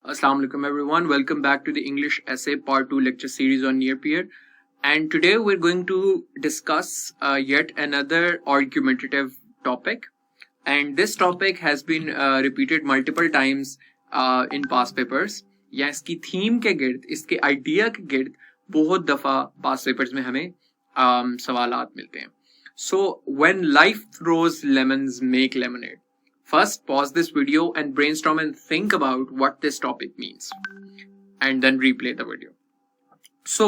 Assalamu alaikum everyone. Welcome back to the English Essay Part 2 lecture series on near peer. And today we're going to discuss yet another argumentative topic. And this topic has been repeated multiple times in past papers. या इसकी theme के गिर्द, इसके idea के गिर्द बहुत दफा past papers में हमें सवालात मिलते हैं. So when life throws lemons, make lemonade. First, pause this video and brainstorm and think about what this topic means. And then replay the video. So,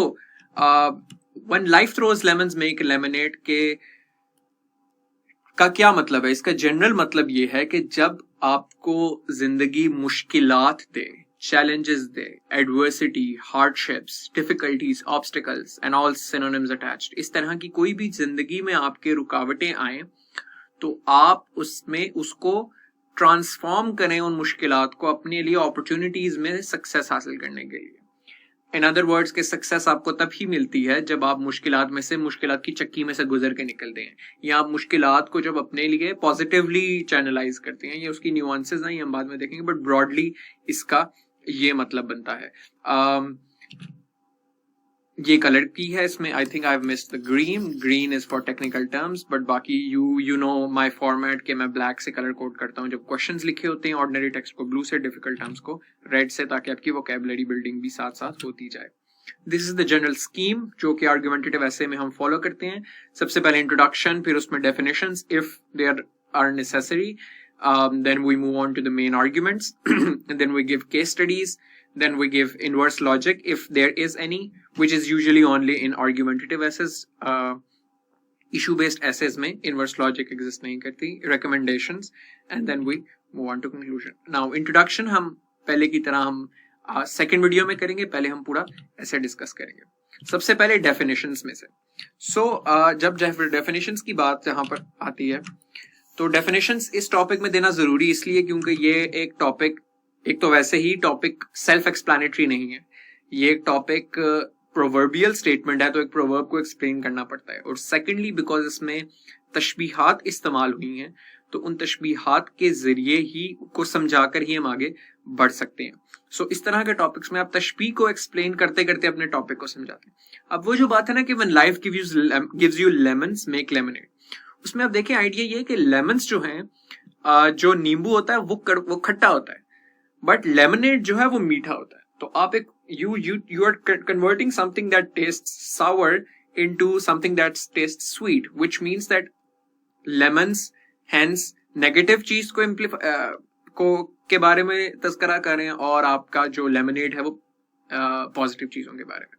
when life throws lemons, make lemonade के का क्या मतलब है? इसका general मतलब ये है कि जब आपको जिंदगी मुश्किलात दे, challenges they, adversity, hardships, difficulties, obstacles and all synonyms attached, इस तरह की कोई भी जिंदगी में आपके रुकावटें आए तो आप उसमें उसको ट्रांसफॉर्म करें उन मुश्किलात को अपने लिए अपॉर्चुनिटीज में सक्सेस हासिल करने के लिए. इन अदर वर्ड्स के सक्सेस आपको तब ही मिलती है जब आप मुश्किलात की चक्की में से गुजर के निकलते हैं या आप मुश्किलात को जब अपने लिए पॉजिटिवली चैनलाइज करते हैं. ये उसकी न्यूआंसेस हैं, हम बाद में देखेंगे, बट ब्रॉडली इसका ये मतलब बनता है. ये कलर की है, इसमें I think I have missed the green is for technical terms, but बाकी यू नो माय फॉर्मेट के मैं ब्लैक से कलर कोड करता हूँ जब क्वेश्चंस लिखे होते हैं, ऑर्डिनरी टेक्स्ट को ब्लू से, डिफिकल्ट टर्म्स को रेड से, ताकि आपकी वोकैबुलरी बिल्डिंग भी साथ साथ होती जाए. This is the general scheme जो कि आर्गुमेंटेटिव ऐसे में हम फॉलो करते हैं. सबसे पहले इंट्रोडक्शन, फिर उसमें definitions if there are necessary, then we move on to the main arguments and then we give case studies, then we give inverse logic if there is any, which is usually only in argumentative essays. Issue based essays mein inverse logic exist nahi karti. Recommendations, and then we move on to conclusion. Now introduction हम पहले की तरह हम second video में करेंगे, पहले हम पूरा essay discuss करेंगे. सबसे पहले definitions में से. So जब definitions की बात यहाँ पर आती है तो डेफिनेशंस इस टॉपिक में देना जरूरी इसलिए क्योंकि ये एक टॉपिक, एक तो वैसे ही टॉपिक सेल्फ एक्सप्लेनेटरी नहीं है, ये एक टॉपिक प्रोवर्बियल स्टेटमेंट है, तो एक प्रोवर्ब को एक्सप्लेन करना पड़ता है. और सेकेंडली बिकॉज इसमें तशबीहात इस्तेमाल हुई हैं तो उन तशबीहात के जरिए ही को समझाकर ही हम आगे बढ़ सकते हैं. सो इस तरह के टॉपिक्स में आप तशबीह को एक्सप्लेन करते करते अपने टॉपिक को समझाते हैं. अब वो जो बात है ना कि when life gives you lemons make lemonade, उसमें आप देखें आइडिया ये है कि लेमन्स जो हैं, जो नींबू होता है वो खट्टा होता है, बट लेमनेड जो है वो मीठा होता है. तो आप एक you are converting something that tastes sour into something that tastes sweet, which means that lemons hence negative चीज को के बारे में तस्करा कर रहे हैं और आपका जो लेमनेड है वो पॉजिटिव चीजों के बारे में.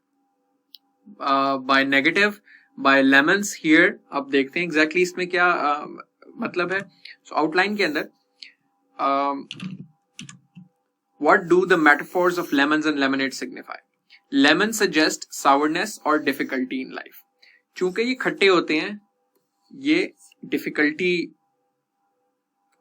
By negative, by lemons here आप देखते हैं एग्जैक्टली इसमें क्या मतलब है. सो आउटलाइन के अंदर what do the metaphors of lemons and lemonade signify. Lemon suggest sourness और डिफिकल्टी इन लाइफ. चूंकि ये खट्टे होते हैं, ये डिफिकल्टी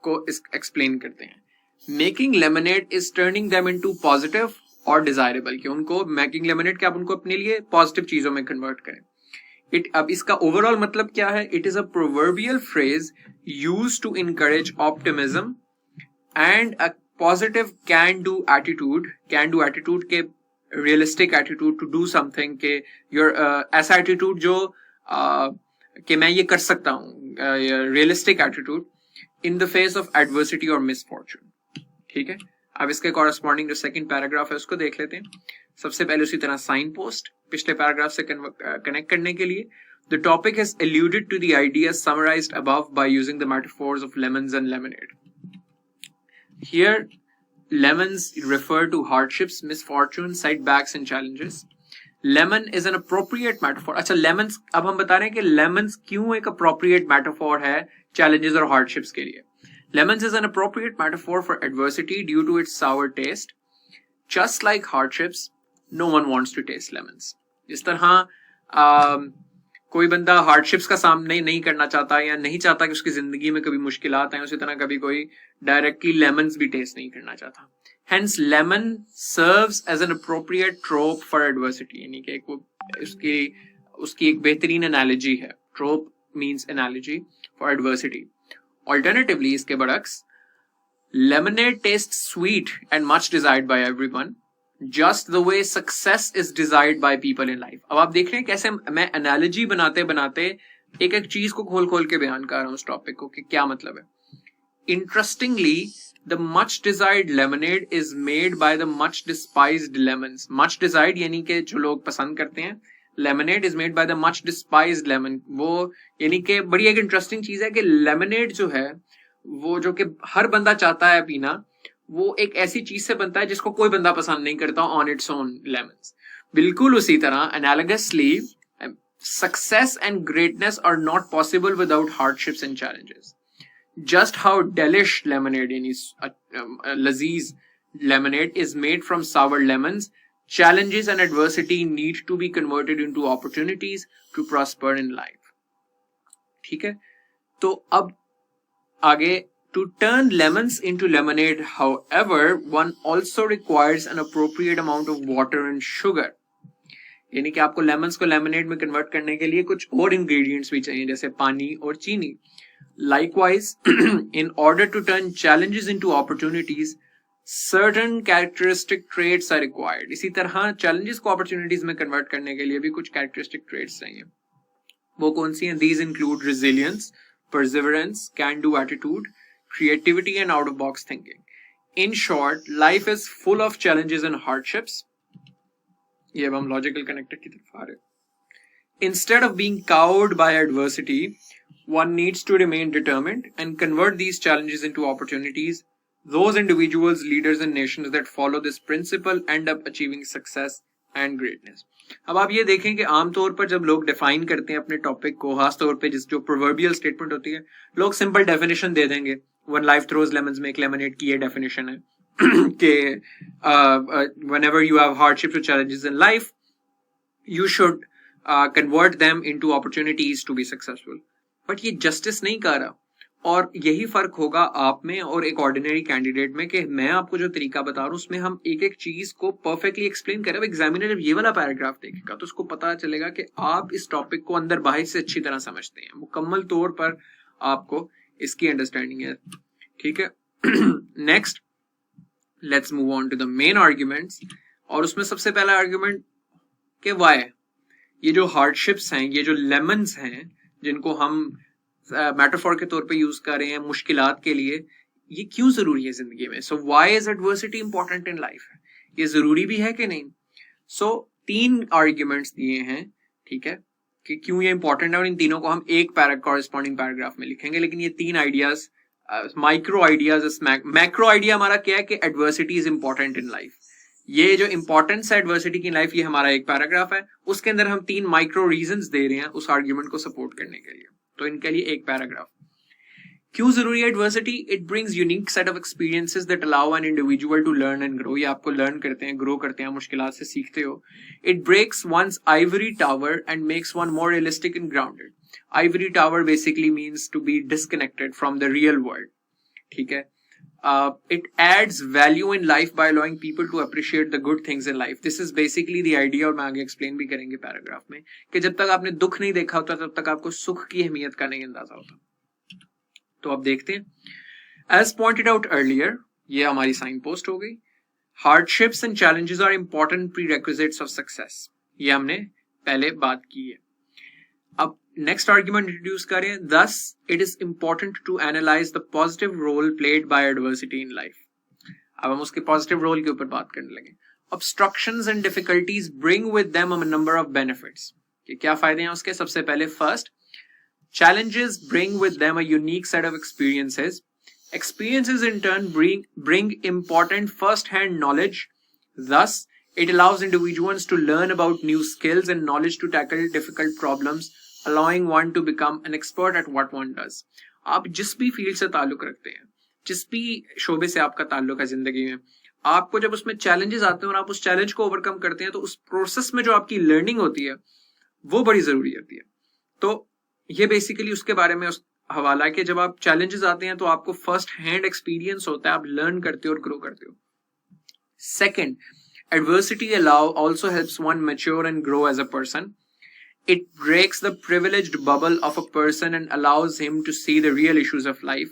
को एक्सप्लेन करते हैं. Making lemonade is turning them into positive और डिजायरेबल, कि उनको मेकिंग लेमनेड के आप उनको अपने लिए पॉजिटिव चीजों में कन्वर्ट करें. अब इसका ओवरऑल मतलब क्या है? It is a proverbial phrase used to encourage optimism and a positive can do attitude के realistic attitude to do something के योर ऐसा एटीट्यूड जो कि मैं ये कर सकता हूँ, realistic attitude in the face of adversity और मिसफॉर्चून. ठीक है, अब इसके कॉरेस्पॉन्डिंग जो सेकंड पैराग्राफ है उसको देख लेते हैं. सबसे पहले उसी तरह साइन पोस्ट पिछले पैराग्राफ से कनेक्ट करने के लिए. The topic has alluded to the ideas summarized above by using the metaphors of lemons and lemonade. Here, lemons refer to hardships, misfortunes, setbacks and challenges. Lemon is an appropriate metaphor. अच्छा, lemons, अब हम बता रहे हैं कि lemons क्यों एक appropriate metaphor है challenges और hardships के लिए. Lemons is an appropriate metaphor for adversity due to its sour taste. Just like hardships, no one wants to taste lemons. जिस तरह कोई बंदा हार्डशिप्स का सामना नहीं करना चाहता या नहीं चाहता कि उसकी जिंदगी में कभी मुश्किलात आए, उसी तरह कभी कोई डायरेक्टली लेमन्स भी टेस्ट नहीं करना चाहता. Hence, lemon serves as an appropriate trope for adversity. यानी कि उसकी एक बेहतरीन एनालॉजी है. Trope means analogy for adversity. Alternatively, इसके बरक्स Lemonade tastes sweet and much desired by everyone, just the way success is desired by people in life. अब आप देख रहे हैं कैसे मैं analogy बनाते बनाते एक एक चीज को खोल खोल के बयान कर रहा हूं उस टॉपिक को कि क्या मतलब है. Interestingly, the much desired lemonade is made by the much despised lemons. Much desired यानी कि जो लोग पसंद करते हैं, lemonade is made by the much despised lemon. वो यानी कि बड़ी एक इंटरेस्टिंग चीज है कि lemonade जो है वो जो कि हर बंदा चाहता है पीना, वो एक ऐसी चीज से बनता है जिसको कोई बंदा पसंद नहीं करता ऑन इट्स ओन, लेमन्स. बिल्कुल उसी तरह एनालगसली success and greatness are not possible without hardships and challenges. Just how delish lemonade Laziz lemonade is made from sour lemons, challenges and adversity need to be converted into opportunities to prosper in life. ठीक है, तो अब आगे, to turn lemons into lemonade, however, one also requires an appropriate amount of water and sugar. यानी कि आपको lemons को lemonade में कन्वर्ट करने के लिए कुछ और इंग्रेडिएंट्स भी चाहिए जैसे पानी और चीनी. Likewise, in order to turn challenges into opportunities, certain characteristic traits are required. इसी तरह challenges को opportunities में कन्वर्ट करने के लिए भी कुछ characteristic traits चाहिए. वो कौन सी हैं? These include resilience, perseverance, can-do attitude, creativity and out-of-box thinking. In short, life is full of challenges and hardships. ये अब हम लॉजिकल कनेक्टर की तरफ आ रहे हैं. Instead of being cowed by adversity, one needs to remain determined and convert these challenges into opportunities. Those individuals, leaders and nations that follow this principle end up achieving success and greatness. अब आप ये देखें कि आमतौर पर जब लोग define करते हैं अपने टॉपिक को, खास तौर पे जिस जो प्रोवर्बियल स्टेटमेंट होती है, लोग सिंपल डेफिनेशन दे देंगे. When life throws lemons, make lemonade की ये डेफिनेशन है कि whenever you have hardships or challenges in life, you should convert them into opportunities to be successful. But ये justice नहीं कर रहा, और यही फर्क होगा आप में और एक ऑर्डिनरी कैंडिडेट में कि मैं आपको जो तरीका बता रहा हूँ उसमें हम एक एक चीज को परफेक्टली एक्सप्लेन करें. एग्जामिनर जब ये वाला पैराग्राफ देखेगा तो उसको पता चलेगा कि आप इस टॉपिक को अंदर बाहर से अच्छी तरह समझते हैं, मुकम्मल तौर पर आपको इसकी अंडरस्टैंडिंग है. ठीक है, next let's move on to the main arguments. और उसमें सबसे पहला आर्ग्यूमेंट कि वाई ये जो हार्डशिप्स हैं, ये जो लेमन्स हैं जिनको हम मेटाफोर के तौर पे यूज कर रहे हैं मुश्किलात के लिए, ये क्यों जरूरी है जिंदगी में. So why is adversity important in life, ये जरूरी भी है कि नहीं. सो 3 आर्ग्यूमेंट्स दिए हैं, ठीक है, कि क्यों ये इंपॉर्टेंट है, और इन तीनों को हम एक कॉरेस्पॉन्डिंग पैराग्राफ में लिखेंगे. लेकिन ये 3 ideas, micro ideas, macro idea हमारा क्या है कि adversity is important in life. ये जो इंपॉर्टेंस है एडवर्सिटी की लाइफ, ये हमारा एक पैराग्राफ है. उसके अंदर हम 3 माइक्रो रीजंस दे रहे हैं उस आर्ग्यूमेंट को सपोर्ट करने के लिए. तो इनके लिए एक पैराग्राफ. क्यों जरूरी है adversity? It brings unique set of experiences that allow an individual to learn and grow. ये आपको लर्न करते हैं, ग्रो करते हैं, मुश्किलात से सीखते हो. It breaks one's ivory tower and makes one more realistic and grounded. Ivory tower basically means to be disconnected from the real world. ठीक है. It adds value in life by allowing people to appreciate the good things in life. This is basically the idea, और मैं आगे explain भी करेंगे paragraph में, कि जब तक आपने दुख नहीं देखा होता तब तक आपको सुख की अहमियत का नहीं अंदाजा होता. तो अब देखते हैं. As pointed out earlier, ये हमारी साइन पोस्ट हो गई. Hardships and challenges are important prerequisites of success. ये हमने पहले बात की है. अब नेक्स्ट आर्ग्यूमेंट इंट्रोड्यूस करें. Thus, it is important to analyze the positive role played by adversity in life. अब हम उसके पॉजिटिव रोल के ऊपर बात करने लगे. Obstructions and difficulties bring with them a number of benefits. कि क्या फायदे हैं उसके? सबसे पहले first, challenges bring with them a unique set of experiences. Experiences in turn bring important first-hand knowledge. Thus, it allows individuals to learn about new skills and knowledge to tackle difficult problems, allowing one to become an expert at what one does. आप जिस भी field से ताल्लुक रखते हैं, जिस भी शोबे से आपका ताल्लुक है जिंदगी में, आपको जब उसमें चैलेंजेस आते हैं और आप उस चैलेंज को ओवरकम करते हैं तो उस प्रोसेस में जो आपकी लर्निंग होती है वो बड़ी जरूरी होती है. तो ये बेसिकली उसके बारे में हवाला है कि जब आप चैलेंजेस आते हैं तो आपको फर्स्ट हैंड एक्सपीरियंस होता है, आप लर्न करते हो और ग्रो करते हो. Second, adversity also helps one mature and grow as a person. It breaks the privileged bubble of a person and allows him to see the real issues of life.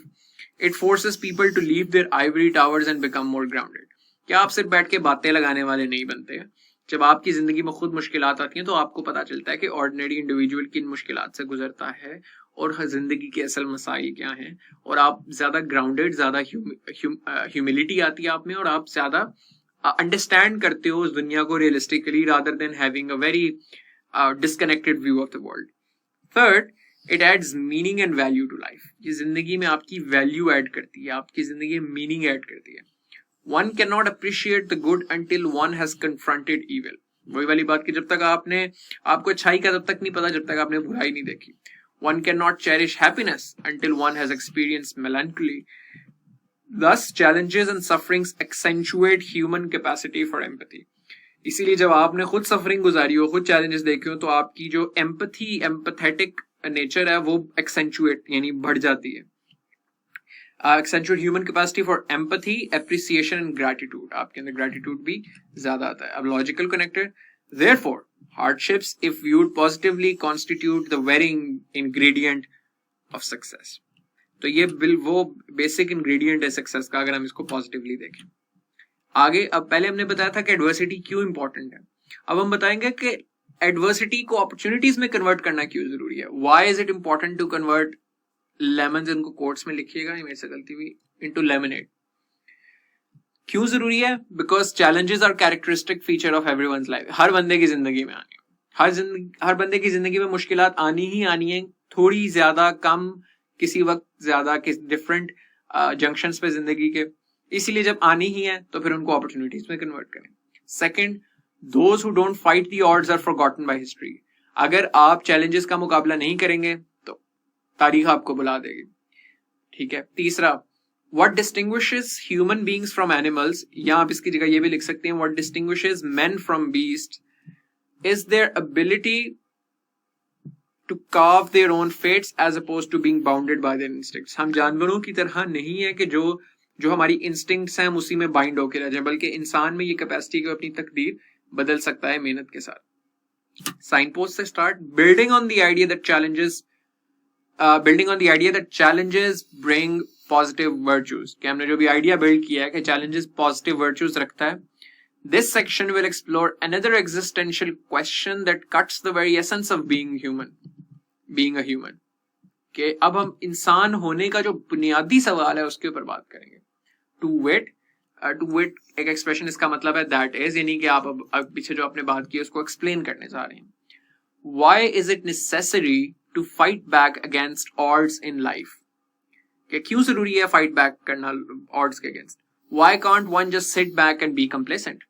It forces people to leave their ivory towers and become more grounded. क्या आप सिर्फ बैठ के बातें लगाने वाले नहीं बनते हैं? जब आपकी जिंदगी में खुद मुश्किलात आती हैं तो आपको पता चलता है कि ऑर्डिनरी इंडिविजुअल किन मुश्किलात से गुजरता है और जिंदगी के असल मसाइल क्या हैं, और आप ज्यादा ग्राउंडेड, ज्यादा ह्यूमिलिटी आती है आप में, और आप ज्यादा अंडरस्टैंड करते हो उस दुनिया को realistically rather than having a very disconnected view of the world. Third, it adds meaning and value to life. ये जिंदगी में आपकी वैल्यू ऐड करती है, आपकी जिंदगी में मीनिंग ऐड करती है. One cannot appreciate the good until one has confronted evil. वही वाली बात कि जब तक आपको अच्छाई का तब तक नहीं पता जब तक आपने बुराई नहीं देखी. One cannot cherish happiness until one has experienced melancholy. Thus, challenges and sufferings accentuate human capacity for empathy. इसीलिए जब आपने खुद सफरिंग गुजारी हो, खुद चैलेंजेस देखे हो, तो आपकी जो एम्पैथेटिक नेचर है वो एक्सेंचुएट यानी बढ़ जाती है. Accentuate human capacity for empathy, appreciation and gratitude. आपके अंदर gratitude भी ज्यादा आता है. अब logical connector. Therefore, hardships, if viewed positively, constitute the very ingredient of success. तो ये वो basic ingredient है success का, अगर हम इसको positively देखें. आगे, अब पहले हमने बताया था कि adversity क्यों important है. अब हम बताएंगे कि adversity को opportunities में convert करना क्यों जरूरी है. Why is it important to convert lemon, इनको कोट्स में लिखिएगा, मेरे से गलती हुई, इनटू लेमनेड. क्यों जरूरी है? Because challenges are characteristic feature of everyone's life. हर बंदे की जिंदगी में आनी है, हर बंदे की जिंदगी में मुश्किलात आनी ही आनी है, थोड़ी ज्यादा, कम, किसी वक्त ज्यादा, डिफरेंट जंक्शंस पे जिंदगी के. इसीलिए जब आनी ही है तो फिर उनको अपॉर्चुनिटीज में कन्वर्ट करें. Second, those who don't fight the odds are forgotten by history. अगर आप चैलेंजेस का मुकाबला नहीं करेंगे तारीख आपको बुला देगी. ठीक है. तीसरा, what distinguishes human beings from animals, या आप इसकी जगह ये भी लिख सकते हैं, what distinguishes men from beasts is their ability to carve their own fates as opposed to being bounded by their instincts. हम जानवरों की तरह नहीं है कि जो हमारी इंस्टिंक्ट्स हैं हम उसी में बाइंड होकर रह जाए, बल्कि इंसान में ये कैपेसिटी को अपनी तकदीर बदल सकता है मेहनत के साथ. साइनपोस्ट से start. Building on the idea that challenges bring positive virtues. कि हमने जो भी आइडिया बिल्ड किया है कि challenges positive virtues रखता है. This section will explore another existential question that cuts the very essence of being a human. कि अब हम इंसान होने का जो बुनियादी सवाल है उसके ऊपर बात करेंगे. To wit एक एक्सप्रेशन, इसका मतलब है that is, यानी कि आप अब पीछे जो आपने बात की उसको एक्सप्लेन करने जा रहे हैं. Why is it necessary to fight back against odds in life? कि क्यों जरूरी है fight back करना odds के against? Why can't one just sit back and be complacent?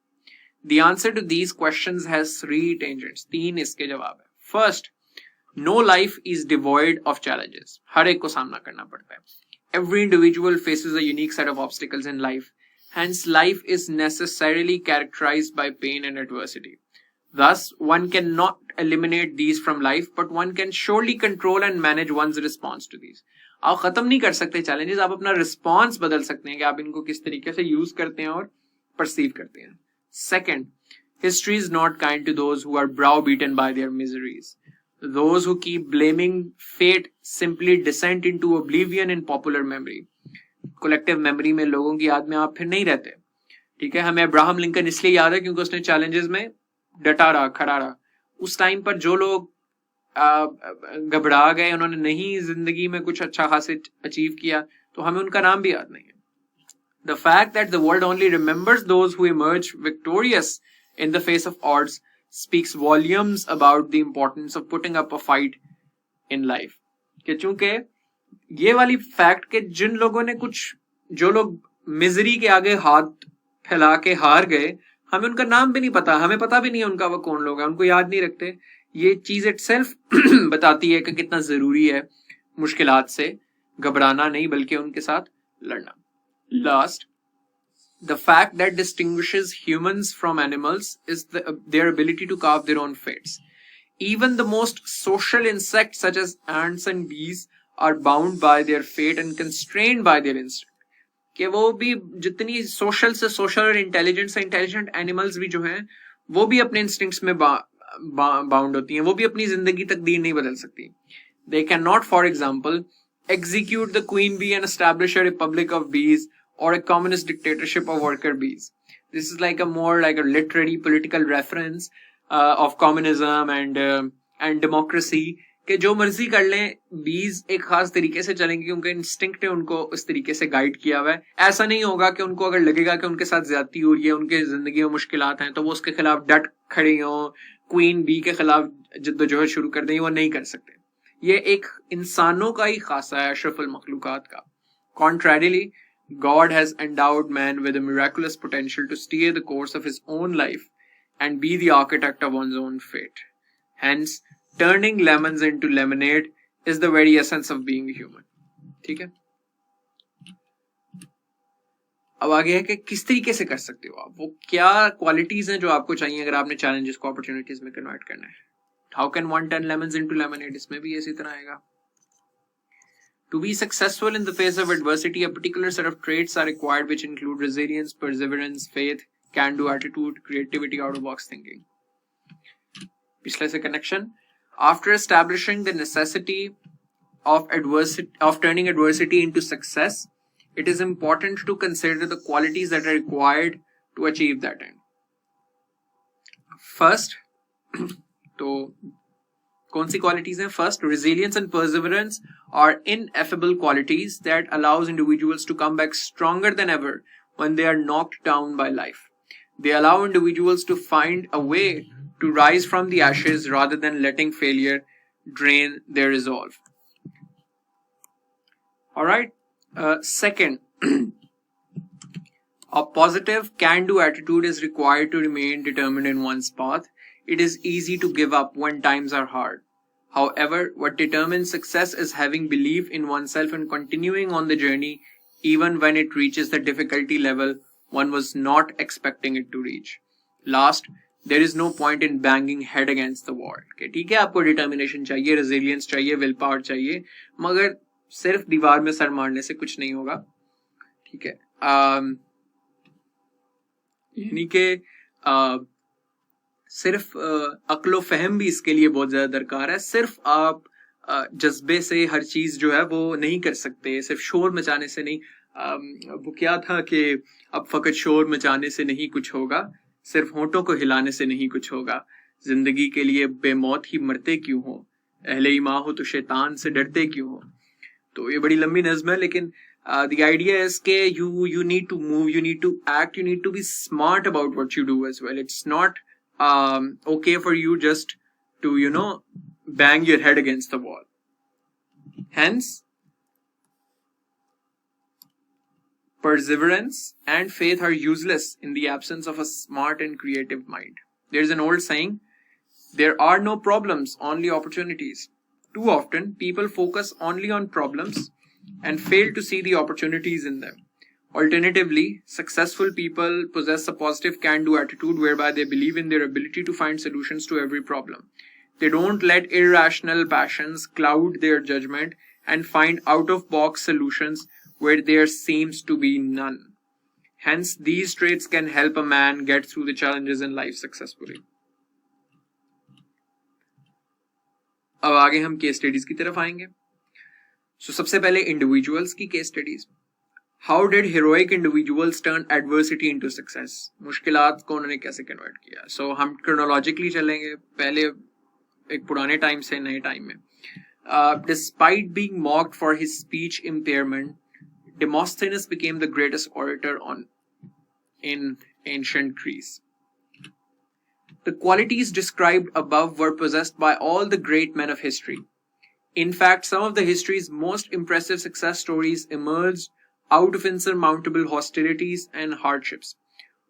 The answer to these questions has 3 tangents. 3 इसके जवाब है. First, no life is devoid of challenges. हर एक को सामना करना पड़ता है. Every individual faces a unique set of obstacles in life. Hence, life is necessarily characterized by pain and adversity. Thus, one cannot eliminate these from life, but one can surely control and manage one's response to these. आप खत्म नहीं कर सकते challenges, आप अपना response बदल सकते हैं कि आप इनको किस तरीके से use करते हैं और perceive करते हैं. Second, history is not kind to those who are browbeaten by their miseries. Those who keep blaming fate simply descend into oblivion in popular memory. Collective memory में लोगों की याद में आप फिर नहीं रहते. ठीक है. हमें अब्राहम लिंकन इसलिए याद है क्योंकि उसने challenges में डटा रहा, खड़ा रहा. उस टाइम पर जो लोग घबरा गए, उन्होंने नहीं जिंदगी में कुछ अच्छा खासा अचीव किया, तो हमें उनका नाम भी याद नहीं है. The fact that the world only remembers those who emerge victorious in the face of odds speaks volumes about the importance of putting up a fight in life. कि चूंकि ये वाली फैक्ट के जिन लोगों ने जो लोग मिजरी के आगे हाथ फैला के हार गए, हमें उनका नाम भी नहीं पता, हमें पता भी नहीं है उनका वो कौन लोग है, उनको याद नहीं रखते. ये चीज इटसेल्फ बताती है कि कितना जरूरी है मुश्किलात से घबराना नहीं बल्कि उनके साथ लड़ना. Last, the fact that distinguishes humans from animals is their ability to carve their own fates. Even the most social insects such as ants and bees are bound by their fate and constrained by their instinct. कि वो भी जितनी social से social और intelligent से intelligent animals भी जो हैं वो भी अपने इंस्टिंक्ट्स में बाउंड होती हैं, वो भी अपनी जिंदगी तकदीर नहीं बदल सकती. They cannot, for example, execute the queen bee and establish a republic of bees or a communist dictatorship of worker bees. This is like a more like a literary political reference of communism and democracy कि जो मर्जी कर लें बीज एक खास तरीके से चलेंगे, उनका इंस्टिंक्ट है, उनको इस तरीके से गाइड किया हुआ है. ऐसा नहीं होगा कि उनको अगर लगेगा कि उनके साथ ज्यादती हो रही है, उनके जिंदगी में मुश्किलात हैं, तो वो उसके खिलाफ डट खड़ी हो, क्वीन बी के खिलाफ जद्दोजहद शुरू कर दें. वो नहीं कर सकते. ये एक इंसानों का ही खासा है, अशरफुल मखलूकात का. Contrarily, God has endowed man with a miraculous potential to steer the course of his own life and be the architect of one's own fate. Hence, turning lemons into lemonade is the very essence of being human. ठीक है. अब आगे है कि किस तरीके से कर सकते हो आप, वो क्या क्वालिटीज हैं जो आपको चाहिए अगर आपने चैलेंजेस को अपॉर्चुनिटीज में कन्वर्ट करना है. How can one turn lemons into lemonade, इसमें भी इसी तरह आएगा. To be successful in the face of adversity, a particular set of traits are required which include resilience, perseverance, faith, can-do attitude, creativity, out-of-box thinking. पिछले से connection. After establishing the necessity of turning adversity into success, it is important to consider the qualities that are required to achieve that end. First, तो कौन सी qualities हैं? First, resilience and perseverance are ineffable qualities that allows individuals to come back stronger than ever when they are knocked down by life. They allow individuals to find a way to rise from the ashes rather than letting failure drain their resolve. Alright, second, a positive can-do attitude is required to remain determined in one's path. It is easy to give up when times are hard. However, what determines success is having belief in oneself and continuing on the journey even when it reaches the difficulty level one was not expecting it to reach. Last, there is no point in banging head against the wall. Okay, ठीक है, आपको determination चाहिए, resilience चाहिए, will power चाहिए, मगर सिर्फ दीवार में सर मारने से कुछ नहीं होगा. ठीक है, यानी कि सिर्फ अक्लो फहम भी इसके लिए बहुत ज्यादा दरकार है. सिर्फ आप जज्बे से हर चीज जो है वो नहीं कर सकते, सिर्फ शोर मचाने से नहीं. वो क्या था कि अब फकत शोर मचाने से नहीं कुछ होगा, सिर्फ होंठों को हिलाने से नहीं कुछ होगा. जिंदगी के लिए बेमौत ही मरते क्यों हो, अहले ईमान हो तो शैतान से डरते क्यों हो. तो ये बड़ी लंबी नज़्म है, लेकिन the idea is कि you need to move, you need to act, you need to be smart about what you do as well. It's not okay for you just to bang your head against the wall. Hence, perseverance and faith are useless in the absence of a smart and creative mind. There's an old saying, there are no problems, only opportunities. Too often, people focus only on problems and fail to see the opportunities in them. Alternatively, successful people possess a positive can-do attitude whereby they believe in their ability to find solutions to every problem. They don't let irrational passions cloud their judgment and find out-of-box solutions where there seems to be none. Hence, these traits can help a man get through the challenges in life successfully. अब आगे हम case studies की तरफ आएंगे. सो सबसे पहले individuals की case studies. How did heroic individuals turn adversity into success, मुश्किलात को उन्होंने कैसे कन्वर्ट किया. सो हम क्रोनोलॉजिकली चलेंगे, पहले एक पुराने टाइम से नए टाइम में. Despite being mocked for his speech impairment, Demosthenes became the greatest orator in ancient Greece. The qualities described above were possessed by all the great men of history. In fact, some of the history's most impressive success stories emerged out of insurmountable hostilities and hardships.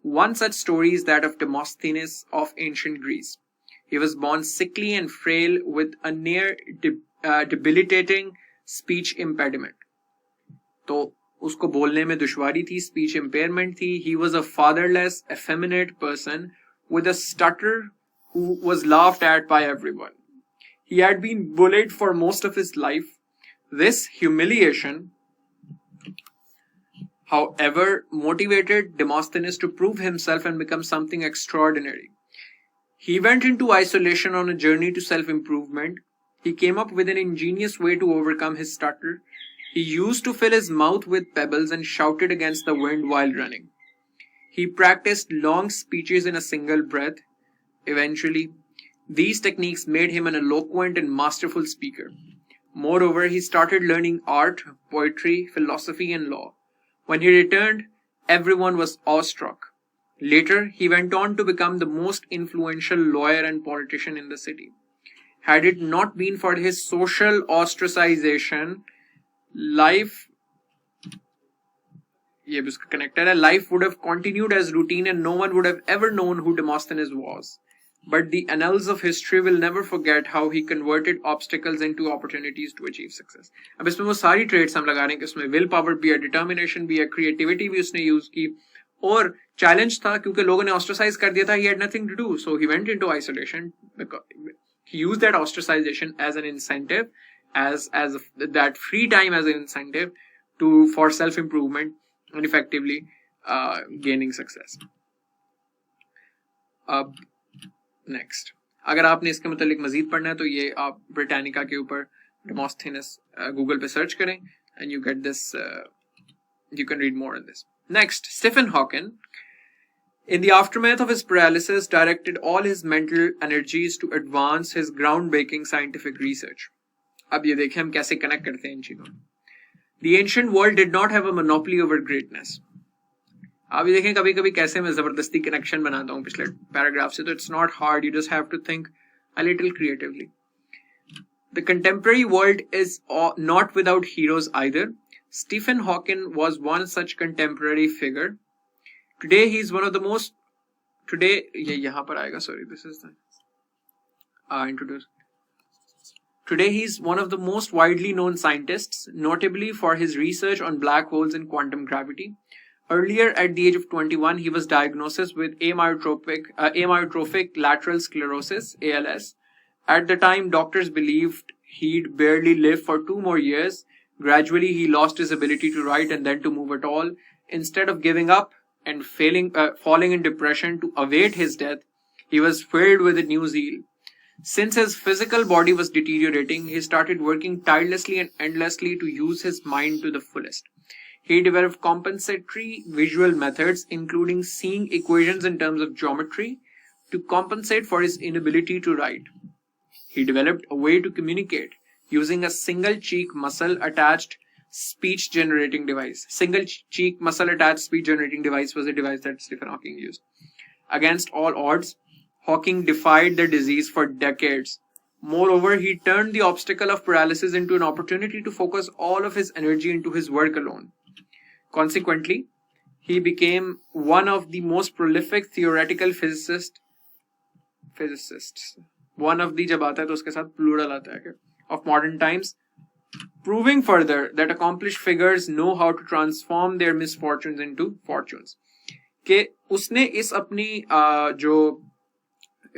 One such story is that of Demosthenes of ancient Greece. He was born sickly and frail with a near debilitating speech impediment. तो उसको बोलने में दुश्वारी थी, speech impairment थी. He was a fatherless, effeminate person with a stutter who was laughed at by everyone. He had been bullied for most of his life. This humiliation, however, motivated Demosthenes to prove himself and become something extraordinary. He went into isolation on a journey to self-improvement. He came up with an ingenious way to overcome his stutter. He used to fill his mouth with pebbles and shouted against the wind while running. He practiced long speeches in a single breath. Eventually, these techniques made him an eloquent and masterful speaker. Moreover, he started learning art, poetry, philosophy, and law. When he returned, everyone was awestruck. Later, he went on to become the most influential lawyer and politician in the city. Had it not been for his social ostracization, life life would have continued as routine and no one would have ever known who Demosthenes was. But the annals of history will never forget how he converted obstacles into opportunities to achieve success. अब इसमें वो सारी traits हम लगा रहे हैं कि उसमें will power भी है, determination भी है, creativity भी उसने use की, और challenge था क्योंकि लोगों ने ostracize कर दिया था. He had nothing to do, so he went into isolation. He used that ostracization as an incentive, as that free time as an incentive for self improvement and effectively gaining success. अब next, अगर आपने इसके मतलब मजीद पढ़ना है तो ये आप ब्रिटानिका के ऊपर डेमोस्थेनस गूगल पे सर्च करें and you get this, you can read more on this. Next, Stephen Hawking, in the aftermath of his paralysis, directed all his mental energies to advance his groundbreaking scientific research. अब ये देखें हम कैसे connect करते हैं इन चीजों. The ancient world did not have a monopoly over greatness. आप ये देखें कभी कभी कैसे मैं जबरदस्ती कनेक्शन बनाता हूँ पिछले पैराग्राफ से, तो it's not hard, you just have to think a little creatively. The contemporary world is not without heroes either. Stephen Hawking was one such contemporary figure. Today he is one of the most, today ये यहाँ पर आएगा, sorry, this is the introduce. Today he is one of the most widely known scientists, notably for his research on black holes and quantum gravity. Earlier, at the age of 21, he was diagnosed with amyotrophic lateral sclerosis, ALS. At the time, doctors believed he'd barely live for 2 more years. Gradually, he lost his ability to write and then to move at all. Instead of giving up and falling in depression to await his death, he was filled with a new zeal. Since his physical body was deteriorating, he started working tirelessly and endlessly to use his mind to the fullest. He developed compensatory visual methods, including seeing equations in terms of geometry, to compensate for his inability to write. He developed a way to communicate using a single cheek muscle attached speech generating device. Single cheek muscle attached speech generating device was a device that Stephen Hawking used. Against all odds, Hawking defied the disease for decades. Moreover, he turned the obstacle of paralysis into an opportunity to focus all of his energy into his work alone. Consequently, he became one of the most prolific theoretical physicists. One of the जब आता है तो उसके साथ plural आता है of modern times, proving further that accomplished figures know how to transform their misfortunes into fortunes. कि उसने इस अपनी जो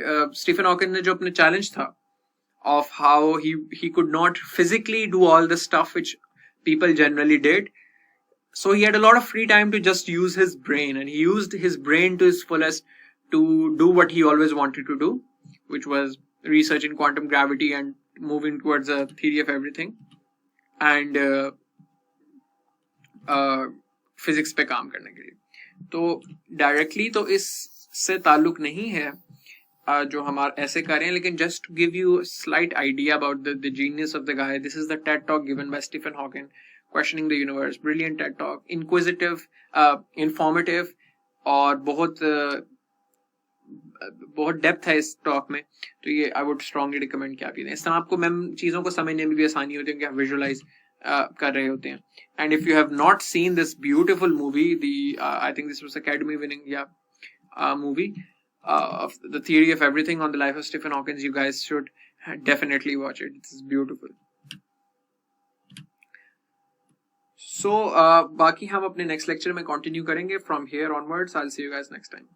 स्टीफन हॉकिंग ने जो अपने चैलेंज था of how he could not physically do all the stuff which people generally did. So he had a lot of free time to just use his brain, and he used his brain to his fullest to do what he always wanted to do, which was research in quantum gravity and moving towards a theory of everything and physics पे काम करने के लिए. तो directly तो इससे ताल्लुक नहीं है जो हम ऐसे कर रहे हैं, लेकिन just to give you a slight idea about the genius of the guy, this is the TED talk given by Stephen Hawking, Questioning the Universe. Brilliant TED talk, inquisitive, informative, और बहुत डेप्थ है इस talk में. तो ये I would strongly recommend कि आप ये दें. इस तरह आपको मैम चीज़ों को समझने में भी आसानी होती है कि आप विजुअलाइज कर रहे होते हैं. And if you have not seen this beautiful movie, I think this was academy winning movie of the theory of everything on the life of Stephen Hawking, you guys should definitely watch it. This is beautiful. So बाकी हम अपने next lecture में continue करेंगे. From here onwards, I'll see you guys next time.